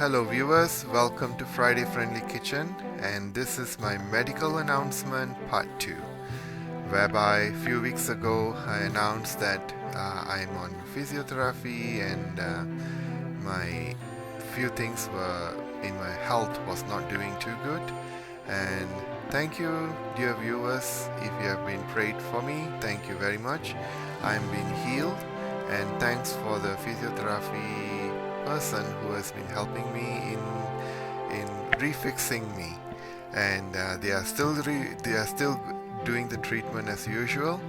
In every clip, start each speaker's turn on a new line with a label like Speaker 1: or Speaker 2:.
Speaker 1: Hello viewers, welcome to Friday Friendly Kitchen, and this is my medical announcement part 2, whereby a few weeks ago I announced that I'm on physiotherapy and my few things were in my health was not doing too good. And thank you dear viewers, if you have been prayed for me, thank you very much. I'm being healed, and thanks for the physiotherapy person who has been helping me in refixing me, and they are still doing the treatment as usual,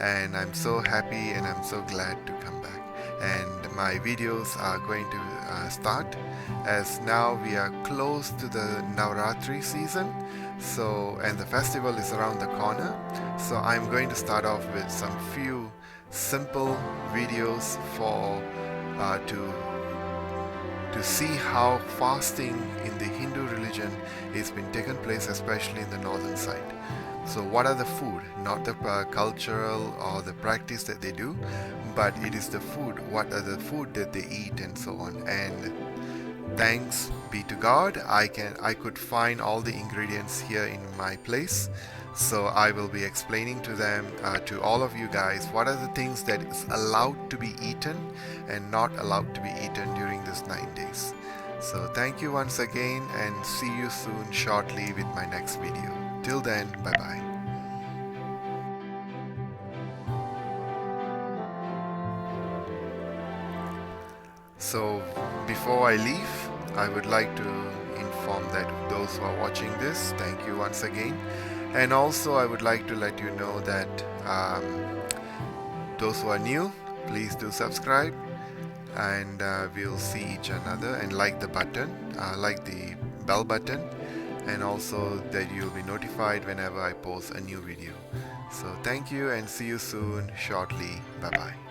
Speaker 1: and I'm so happy and I'm so glad to come back. And my videos are going to start, as now we are close to the Navratri season, so and the festival is around the corner. So I'm going to start off with some few simple videos for to see how fasting in the Hindu religion is been taken place, especially in the northern side. So what are the food, not the cultural or the practice that they do, but it is the food, what are the food that they eat and so on. And thanks be to God, I could find all the ingredients here in my place. So I will be explaining to them, to all of you guys, what are the things that is allowed to be eaten and not allowed to be eaten during this 9 days. So thank you once again, and see you soon shortly with my next video. Till then, bye bye. So before I leave, I would like to inform that those who are watching this, thank you once again. And also I would like to let you know that those who are new, please do subscribe, and we'll see each another, and like the button, like the bell button, and also that you'll be notified whenever I post a new video. So thank you, and see you soon shortly. Bye bye.